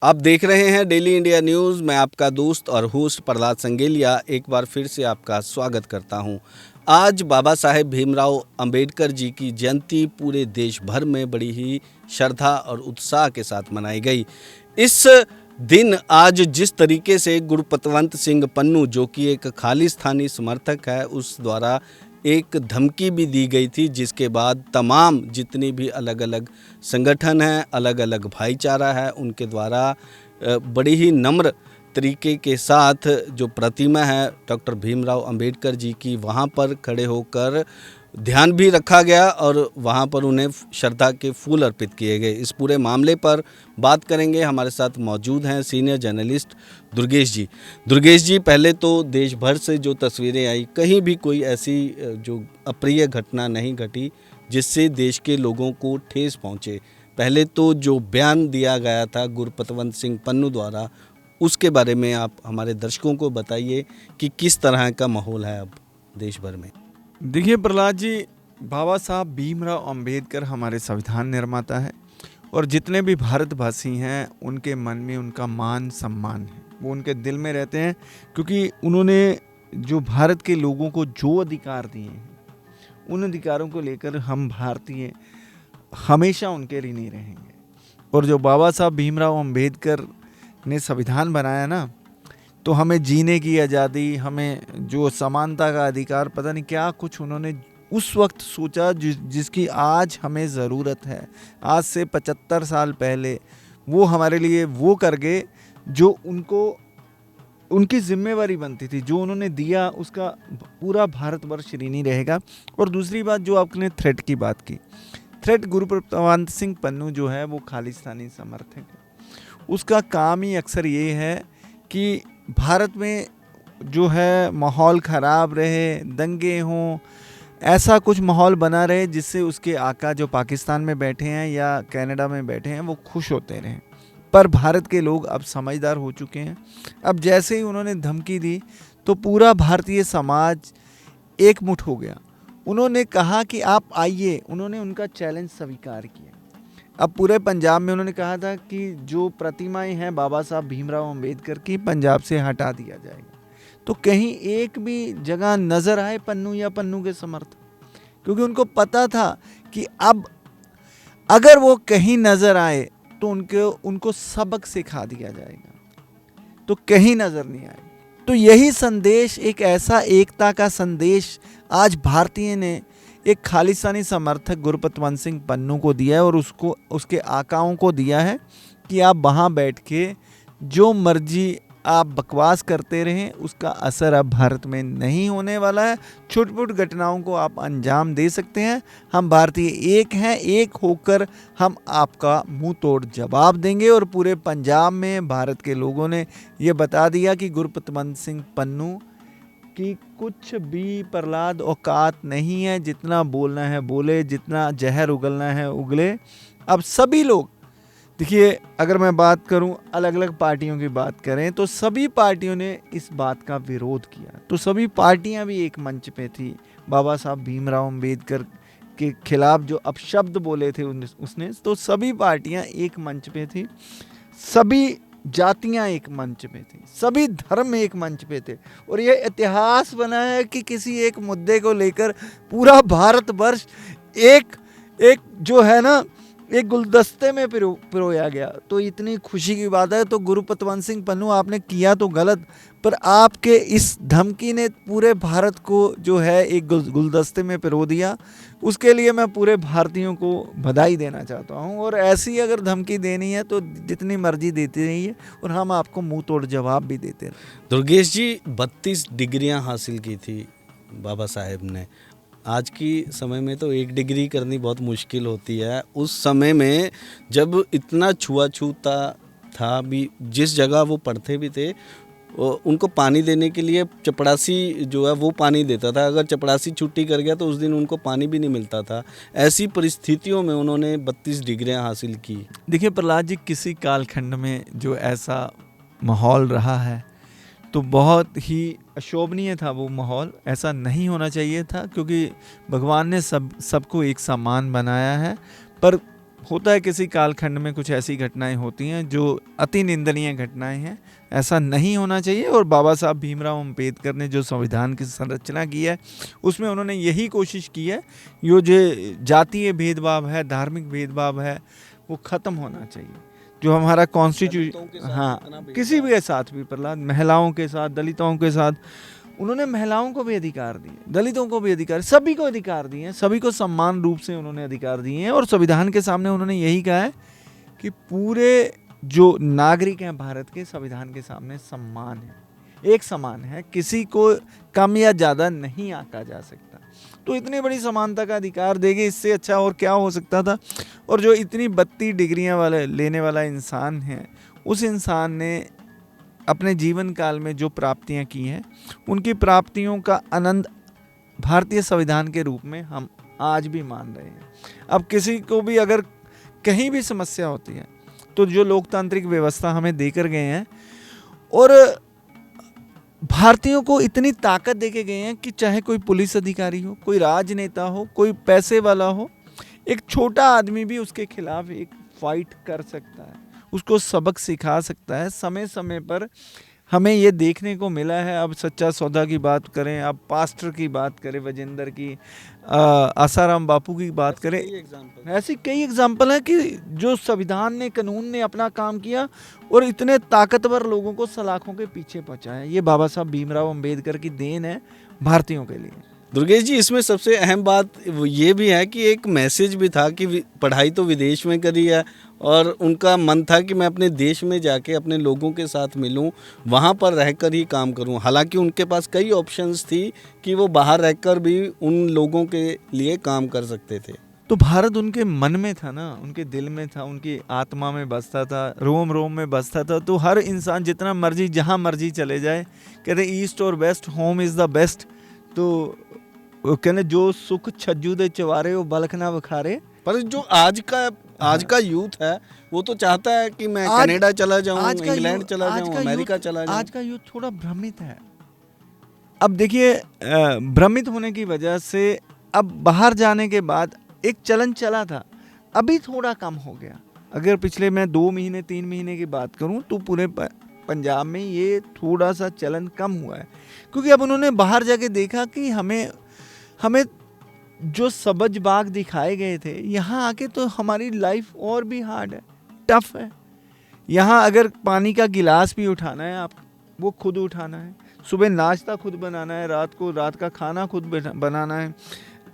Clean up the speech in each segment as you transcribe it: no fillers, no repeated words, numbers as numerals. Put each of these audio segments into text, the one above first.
आप देख रहे हैं डेली इंडिया न्यूज़। मैं आपका दोस्त और होस्ट प्रहलाद संगेलिया एक बार फिर से आपका स्वागत करता हूं। आज बाबा साहेब भीमराव अंबेडकर जी की जयंती पूरे देश भर में बड़ी ही श्रद्धा और उत्साह के साथ मनाई गई। इस दिन आज जिस तरीके से गुरपतवंत सिंह पन्नू, जो कि एक खालिस्तानी समर्थक है, उस द्वारा एक धमकी भी दी गई थी, जिसके बाद तमाम जितनी भी अलग अलग संगठन हैं, अलग अलग भाईचारा है, उनके द्वारा बड़ी ही नम्र तरीके के साथ जो प्रतिमा है डॉक्टर भीमराव अंबेडकर जी की, वहाँ पर खड़े होकर ध्यान भी रखा गया और वहाँ पर उन्हें श्रद्धा के फूल अर्पित किए गए। इस पूरे मामले पर बात करेंगे। हमारे साथ मौजूद हैं सीनियर जर्नलिस्ट दुर्गेश जी। दुर्गेश जी, पहले तो देश भर से जो तस्वीरें आई, कहीं भी कोई ऐसी जो अप्रिय घटना नहीं घटी जिससे देश के लोगों को ठेस पहुँचे। पहले तो जो बयान दिया गया था गुरपतवंत सिंह पन्नू द्वारा, उसके बारे में आप हमारे दर्शकों को बताइए कि किस तरह का माहौल है अब देश भर में। देखिए प्रहलाद जी, बाबा साहब भीमराव अंबेडकर हमारे संविधान निर्माता है और जितने भी भारतवासी हैं उनके मन में उनका मान सम्मान है, वो उनके दिल में रहते हैं, क्योंकि उन्होंने जो भारत के लोगों को जो अधिकार दिए हैं, उन अधिकारों को लेकर हम भारतीय हमेशा उनके ऋणी रहेंगे। और जो बाबा साहब भीमराव अंबेडकर ने संविधान बनाया ना, तो हमें जीने की आज़ादी, हमें जो समानता का अधिकार, पता नहीं क्या कुछ उन्होंने उस वक्त सोचा जिसकी आज हमें ज़रूरत है। आज से 75 साल पहले वो हमारे लिए वो कर गए जो उनको उनकी जिम्मेवारी बनती थी। जो उन्होंने दिया उसका पूरा भारतवर्ष ऋणी रहेगा। और दूसरी बात, जो आपने थ्रेट की बात की, थ्रेट गुरपतवंत सिंह पन्नू जो है वो खालिस्तानी समर्थक है। उसका काम ही अक्सर ये है कि भारत में जो है माहौल ख़राब रहे, दंगे हों, ऐसा कुछ माहौल बना रहे जिससे उसके आका जो पाकिस्तान में बैठे हैं या कनाडा में बैठे हैं वो खुश होते रहें। पर भारत के लोग अब समझदार हो चुके हैं। अब जैसे ही उन्होंने धमकी दी तो पूरा भारतीय समाज एकमुठ हो गया। उन्होंने कहा कि आप आइए, उन्होंने उनका चैलेंज स्वीकार किया। अब पूरे पंजाब में उन्होंने कहा था कि जो प्रतिमाएं हैं बाबा साहब भीमराव अंबेडकर की, पंजाब से हटा दिया जाएगा। तो कहीं एक भी जगह नज़र आए पन्नू या पन्नू के समर्थक, क्योंकि उनको पता था कि अब अगर वो कहीं नज़र आए तो उनको सबक सिखा दिया जाएगा, तो कहीं नज़र नहीं आए। तो यही संदेश, एक ऐसा एकता का संदेश आज भारतीय ने एक खालिस्तानी समर्थक गुरपतवंत सिंह पन्नू को दिया है और उसको उसके आकाओं को दिया है कि आप वहाँ बैठ के जो मर्जी आप बकवास करते रहें, उसका असर अब भारत में नहीं होने वाला है। छुटपुट घटनाओं को आप अंजाम दे सकते हैं। हम भारतीय एक हैं, एक होकर हम आपका मुंह तोड़ जवाब देंगे। और पूरे पंजाब में भारत के लोगों ने ये बता दिया कि गुरपतवंत सिंह पन्नू कि कुछ भी प्रहलाद औकात नहीं है, जितना बोलना है बोले, जितना जहर उगलना है उगले। अब सभी लोग, देखिए, अगर मैं बात करूं, अलग अलग पार्टियों की बात करें तो सभी पार्टियों ने इस बात का विरोध किया। तो सभी पार्टियां भी एक मंच पे थी। बाबा साहब भीमराव अंबेडकर के खिलाफ जो अपशब्द बोले थे उसने, तो सभी पार्टियां एक मंच पे थी, सभी जातियां एक मंच पे थी, सभी धर्म एक मंच पे थे। और ये इतिहास बना है कि किसी एक मुद्दे को लेकर पूरा भारतवर्ष एक एक जो है ना, एक गुलदस्ते में पिरोया गया। तो इतनी खुशी की बात है। तो गुरपतवंत सिंह पन्नू, आपने किया तो गलत, पर आपके इस धमकी ने पूरे भारत को जो है एक गुलदस्ते में पिरो दिया। उसके लिए मैं पूरे भारतीयों को बधाई देना चाहता हूं। और ऐसी अगर धमकी देनी है तो जितनी मर्जी देती रहिए और हम आपको मुंह तोड़ जवाब भी देते रहे। दुर्गेश जी, 32 डिग्रियां हासिल की थी बाबा साहेब ने। आज की समय में तो 1 डिग्री करनी बहुत मुश्किल होती है। उस समय में जब इतना छुआछूता था भी, जिस जगह वो पढ़ते भी थे, उनको पानी देने के लिए चपड़ासी जो है वो पानी देता था। अगर चपड़ासी छुट्टी कर गया तो उस दिन उनको पानी भी नहीं मिलता था। ऐसी परिस्थितियों में उन्होंने 32 डिग्रियां हासिल की। देखिए प्रहलाद जी, किसी कालखंड में जो ऐसा माहौल रहा है तो बहुत ही अशोभनीय था वो माहौल। ऐसा नहीं होना चाहिए था, क्योंकि भगवान ने सबको एक समान बनाया है। पर होता है किसी कालखंड में कुछ ऐसी घटनाएं होती हैं जो अति निंदनीय घटनाएं हैं, ऐसा नहीं होना चाहिए। और बाबा साहब भीमराव अंबेडकर ने जो संविधान की संरचना की है उसमें उन्होंने यही कोशिश की है, यो जो जातीय भेदभाव है, धार्मिक भेदभाव है, वो ख़त्म होना चाहिए। जो हमारा कॉन्स्टिट्यूशन, हाँ, किसी भी के साथ भी, प्रहलाद, महिलाओं के साथ, दलितों के साथ, उन्होंने महिलाओं को भी अधिकार दिए, दलितों को भी अधिकार, सभी को अधिकार दिए हैं, सभी को समान रूप से उन्होंने अधिकार दिए हैं। और संविधान के सामने उन्होंने यही कहा है कि पूरे जो नागरिक हैं भारत के, संविधान के सामने सम्मान है, एक समान है, किसी को कम या ज़्यादा नहीं आंका जा सकता। तो इतनी बड़ी समानता का अधिकार देंगे, इससे अच्छा और क्या हो सकता था। और जो इतनी 32 डिग्रियां वाले लेने वाला इंसान है, उस इंसान ने अपने जीवन काल में जो प्राप्तियां की हैं, उनकी प्राप्तियों का आनंद भारतीय संविधान के रूप में हम आज भी मान रहे हैं। अब किसी को भी अगर कहीं भी समस्या होती है तो जो लोकतांत्रिक व्यवस्था हमें देकर गए हैं, और भारतीयों को इतनी ताकत देके गए हैं कि चाहे कोई पुलिस अधिकारी हो, कोई राजनेता हो, कोई पैसे वाला हो, एक छोटा आदमी भी उसके खिलाफ एक फाइट कर सकता है, उसको सबक सिखा सकता है। समय समय पर हमें ये देखने को मिला है। अब सच्चा सौदा की बात करें, अब पास्टर की बात करें, वजेंद्र की, आसाराम बापू की बात करें, ऐसी कई एग्जाम्पल हैं कि जो संविधान ने, कानून ने अपना काम किया और इतने ताकतवर लोगों को सलाखों के पीछे पहुंचाया। ये बाबा साहब भीमराव अंबेडकर की देन है भारतीयों के लिए। दुर्गेश जी, इसमें सबसे अहम बात वो ये भी है कि एक मैसेज भी था कि पढ़ाई तो विदेश में करी है, और उनका मन था कि मैं अपने देश में जाके अपने लोगों के साथ मिलूं, वहाँ पर रहकर ही काम करूं। हालांकि उनके पास कई ऑप्शंस थी कि वो बाहर रहकर भी उन लोगों के लिए काम कर सकते थे। तो भारत उनके मन में था ना, उनके दिल में था, उनकी आत्मा में बसता था, रोम रोम में बसता था। तो हर इंसान जितना मर्जी जहाँ मर्जी चले जाए, कहते ईस्ट और west, home is the best. तो कहने जो सुख छज्जू दे चवारे वो बलख ना बखारे। पर जो आज का यूथ है वो तो चाहता है कि मैं कनाडा चला जाऊं, इंग्लैंड चला जाऊं, अमेरिका चला जाऊं। आज का यूथ थोड़ा भ्रमित है। अब देखिए, भ्रमित होने की वजह से अब बाहर जाने के बाद एक चलन चला था, अभी थोड़ा कम हो गया। अगर पिछले मैं 2 महीने 3 महीने की बात करूं तो पूरे पंजाब में ये थोड़ा सा चलन कम हुआ है, क्योंकि अब उन्होंने बाहर जाके देखा कि हमें जो सबज बाग दिखाए गए थे, यहाँ आके तो हमारी लाइफ और भी हार्ड है, टफ है। यहाँ अगर पानी का गिलास भी उठाना है आप, वो खुद उठाना है, सुबह नाश्ता खुद बनाना है, रात का खाना खुद बनाना है,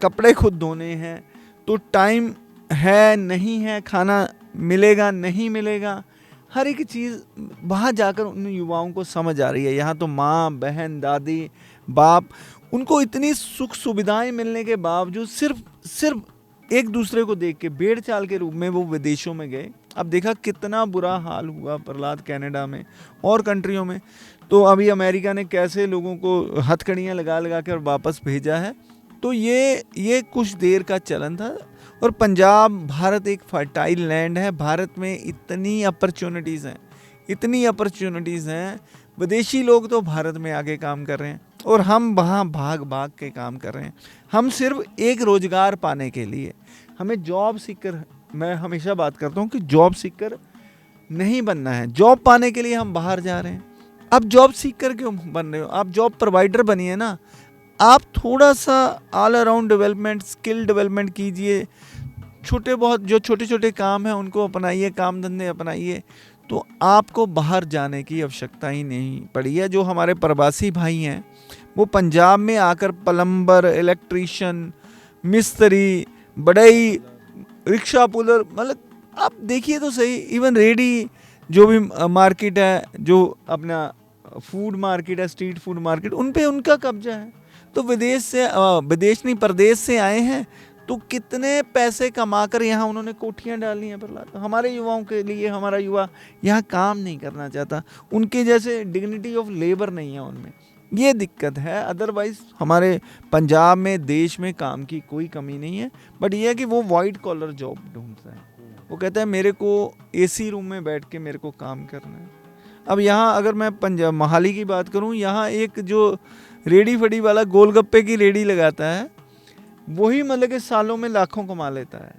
कपड़े खुद धोने हैं। तो टाइम है नहीं है, खाना मिलेगा नहीं मिलेगा, हर एक चीज़ वहाँ जाकर उन युवाओं को समझ आ रही है। यहाँ तो माँ, बहन, दादी, बाप, उनको इतनी सुख सुविधाएं मिलने के बावजूद सिर्फ एक दूसरे को देख के भेड़ चाल के रूप में वो विदेशों में गए। अब देखा कितना बुरा हाल हुआ प्रहलाद, कनाडा में और कंट्रियों में। तो अभी अमेरिका ने कैसे लोगों को हथकड़ियाँ लगा लगा कर वापस भेजा है। तो ये कुछ देर का चलन था। और पंजाब, भारत एक फर्टाइल लैंड है, भारत में इतनी अपॉर्चुनिटीज़ हैं, विदेशी लोग तो भारत में आके काम कर रहे हैं और हम वहाँ भाग भाग के काम कर रहे हैं। हम सिर्फ एक रोज़गार पाने के लिए, हमें जॉब सीकर, मैं हमेशा बात करता हूँ कि जॉब सीकर नहीं बनना है, जॉब पाने के लिए हम बाहर जा रहे हैं। अब जॉब सीकर क्यों बन रहे हो? आप जॉब प्रोवाइडर बनिए ना। आप थोड़ा सा all around development, skill development कीजिए, छोटे बहुत जो छोटे छोटे काम हैं उनको अपनाइए, काम धंधे अपनाइए, तो आपको बाहर जाने की आवश्यकता ही नहीं पड़ी है। जो हमारे प्रवासी भाई हैं वो पंजाब में आकर प्लम्बर, इलेक्ट्रीशियन, मिस्त्री, बढ़ई, रिक्शा पुलर, मतलब आप देखिए तो सही, इवन रेडी जो भी मार्केट है, जो अपना फूड मार्केट है, स्ट्रीट फूड मार्केट, उन पे उनका कब्जा है। तो विदेश नहीं प्रदेश से आए हैं, तो कितने पैसे कमाकर यहाँ उन्होंने कोठियाँ डाली हैं प्रहलाद। हमारे युवाओं के लिए, हमारा युवा यहाँ काम नहीं करना चाहता, उनके जैसे डिग्निटी ऑफ लेबर नहीं है उनमें, ये दिक्कत है। अदरवाइज हमारे पंजाब में, देश में काम की कोई कमी नहीं है। बट ये है कि वो वाइट कॉलर जॉब ढूंढता है, वो कहता है मेरे को एसी रूम में बैठ के मेरे को काम करना है। अब यहाँ अगर मैं पंजाब मोहाली की बात करूँ, यहाँ एक जो रेडी फड़ी वाला गोलगप्पे की रेडी लगाता है, वही मतलब के सालों में लाखों कमा लेता है।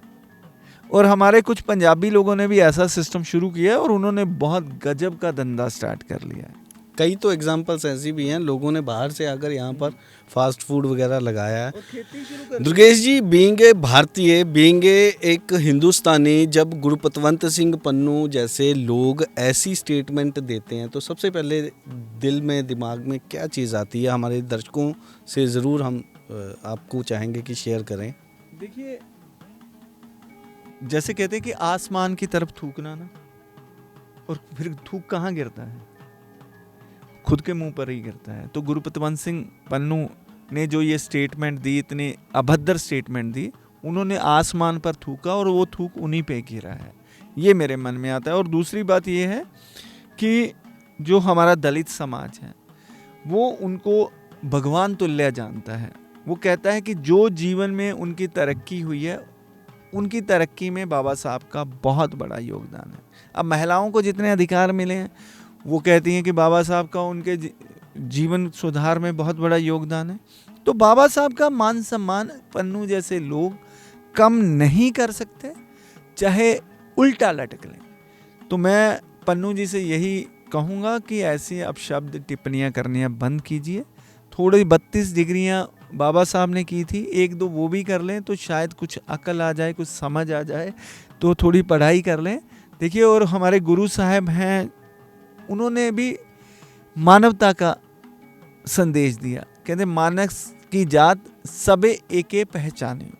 और हमारे कुछ पंजाबी लोगों ने भी ऐसा सिस्टम शुरू किया है और उन्होंने बहुत गजब का धंधा स्टार्ट कर लिया है। कई तो एग्जाम्पल्स ऐसी भी हैं, लोगों ने बाहर से आकर यहाँ पर फास्ट फूड वगैरह लगाया है। दुर्गेश जी, बीइंग ए भारतीय, बीइंग एक हिंदुस्तानी, जब गुरपतवंत सिंह पन्नू जैसे लोग ऐसी स्टेटमेंट देते हैं तो सबसे पहले दिल में, दिमाग में क्या चीज़ आती है? हमारे दर्शकों से ज़रूर हम आपको चाहेंगे कि शेयर करें। देखिए, जैसे कहते हैं कि आसमान की तरफ थूकना ना, और फिर थूक कहाँ गिरता है? खुद के मुंह पर ही गिरता है। तो गुरपतवंत सिंह पन्नू ने जो ये स्टेटमेंट दी, इतनी अभद्र स्टेटमेंट दी, उन्होंने आसमान पर थूका और वो थूक उन्हीं पे गिरा है, ये मेरे मन में आता है। और दूसरी बात ये है कि जो हमारा दलित समाज है वो उनको भगवान तुल्य जानता है। वो कहता है कि जो जीवन में उनकी तरक्की हुई है, उनकी तरक्की में बाबा साहब का बहुत बड़ा योगदान है। अब महिलाओं को जितने अधिकार मिले हैं, वो कहती हैं कि बाबा साहब का उनके जीवन सुधार में बहुत बड़ा योगदान है। तो बाबा साहब का मान सम्मान पन्नू जैसे लोग कम नहीं कर सकते, चाहे उल्टा लटक लें। तो मैं पन्नू जी से यही कहूँगा कि ऐसी अब शब्द टिप्पणियाँ करनियाँ बंद कीजिए। थोड़ी 32 डिग्रियाँ बाबा साहब ने की थी, एक दो वो भी कर लें तो शायद कुछ अकल आ जाए, कुछ समझ आ जाए। तो थोड़ी पढ़ाई कर लें। देखिए, और हमारे गुरु साहब हैं, उन्होंने भी मानवता का संदेश दिया। कहते मानस की जात सबे एके पहचाने।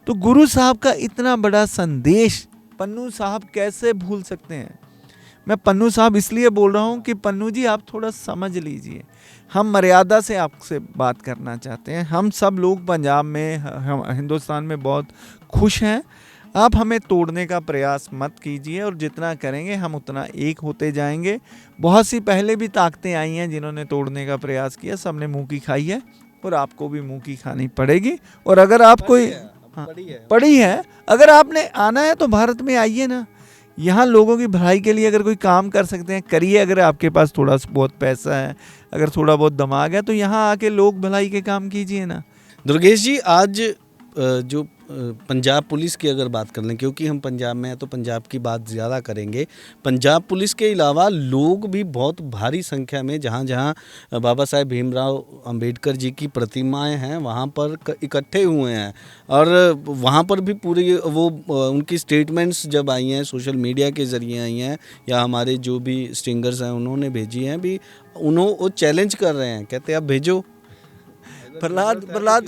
तो गुरु साहब का इतना बड़ा संदेश पन्नू साहब कैसे भूल सकते हैं? मैं पन्नू साहब इसलिए बोल रहा हूँ कि पन्नू जी आप थोड़ा समझ लीजिए, हम मर्यादा से आपसे बात करना चाहते हैं। हम सब लोग पंजाब में, हिंदुस्तान में बहुत खुश हैं। आप हमें तोड़ने का प्रयास मत कीजिए, और जितना करेंगे हम उतना एक होते जाएंगे। बहुत सी पहले भी ताकतें आई हैं जिन्होंने तोड़ने का प्रयास किया, सबने मुंह की खाई है और आपको भी मुंह की खानी पड़ेगी। और अगर आप कोई पड़ी है, अगर आपने आना है तो भारत में आइए ना। यहाँ लोगों की भलाई के लिए अगर कोई काम कर सकते हैं, करिए। अगर आपके पास थोड़ा बहुत पैसा है, अगर थोड़ा बहुत दिमाग है, तो यहाँ आके लोग भलाई के काम कीजिए ना। दुर्गेश जी, आज जो पंजाब पुलिस की अगर बात कर लें, क्योंकि हम पंजाब में हैं तो पंजाब की बात ज़्यादा करेंगे। पंजाब पुलिस के अलावा लोग भी बहुत भारी संख्या में, जहाँ जहाँ बाबा साहेब भीमराव अंबेडकर जी की प्रतिमाएं हैं वहाँ पर इकट्ठे हुए हैं। और वहाँ पर भी पूरी वो उनकी स्टेटमेंट्स जब आई हैं, सोशल मीडिया के ज़रिए आई हैं, या हमारे जो भी स्टिंगर्स हैं उन्होंने भेजी हैं, भी वो चैलेंज कर रहे हैं, कहते हैं आप भेजो। प्रहलाद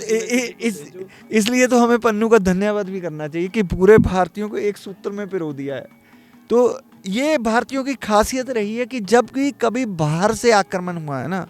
इसलिए तो हमें पन्नू का धन्यवाद भी करना चाहिए कि पूरे भारतीयों को एक सूत्र में पिरो दिया है। तो ये भारतीयों की खासियत रही है कि जब भी कभी बाहर से आक्रमण हुआ है ना,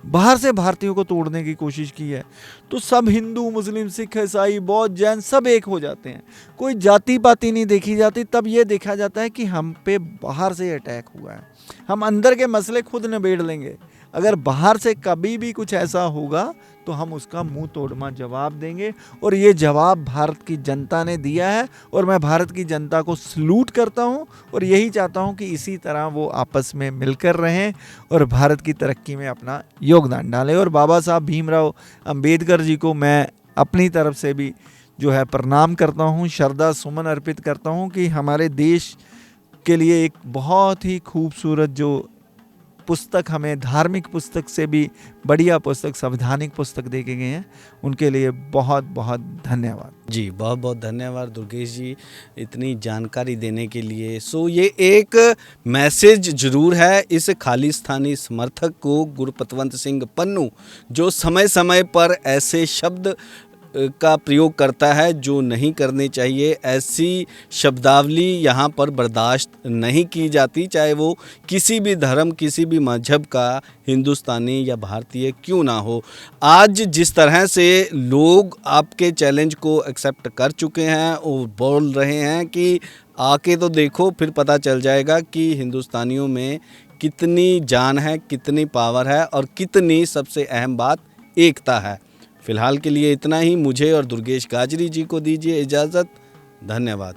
बाहर से भारतीयों को तोड़ने की कोशिश की है, तो सब हिंदू, मुस्लिम, सिख, ईसाई, बौद्ध, जैन सब एक हो जाते हैं। कोई जाति पाति नहीं देखी जाती। तब ये देखा जाता है कि हम पे बाहर से अटैक हुआ है, हम अंदर के मसले खुद निबेड़ लेंगे। अगर बाहर से कभी भी कुछ ऐसा होगा तो हम उसका मुंह तोड़मा जवाब देंगे, और ये जवाब भारत की जनता ने दिया है। और मैं भारत की जनता को सलूट करता हूं, और यही चाहता हूं कि इसी तरह वो आपस में मिलकर रहें और भारत की तरक्की में अपना योगदान डालें। और बाबा साहब भीमराव अंबेडकर जी को मैं अपनी तरफ से भी जो है प्रणाम करता हूं, श्रद्धा सुमन अर्पित करता हूं कि हमारे देश के लिए एक बहुत ही खूबसूरत जो पुस्तक, हमें धार्मिक पुस्तक से भी बढ़िया पुस्तक, संवैधानिक पुस्तक दे के गए हैं, उनके लिए बहुत बहुत धन्यवाद। जी, बहुत बहुत धन्यवाद दुर्गेश जी, इतनी जानकारी देने के लिए। सो ये एक मैसेज जरूर है इस खालिस्तानी समर्थक को, गुरपतवंत सिंह पन्नू, जो समय समय पर ऐसे शब्द का प्रयोग करता है जो नहीं करने चाहिए। ऐसी शब्दावली यहाँ पर बर्दाश्त नहीं की जाती, चाहे वो किसी भी धर्म, किसी भी मजहब का हिंदुस्तानी या भारतीय क्यों ना हो। आज जिस तरह से लोग आपके चैलेंज को एक्सेप्ट कर चुके हैं और बोल रहे हैं कि आके तो देखो, फिर पता चल जाएगा कि हिंदुस्तानियों में कितनी जान है, कितनी पावर है, और कितनी, सबसे अहम बात, एकता है। फिलहाल के लिए इतना ही। मुझे और दुर्गेश गाजरी जी को दीजिए इजाज़त। धन्यवाद।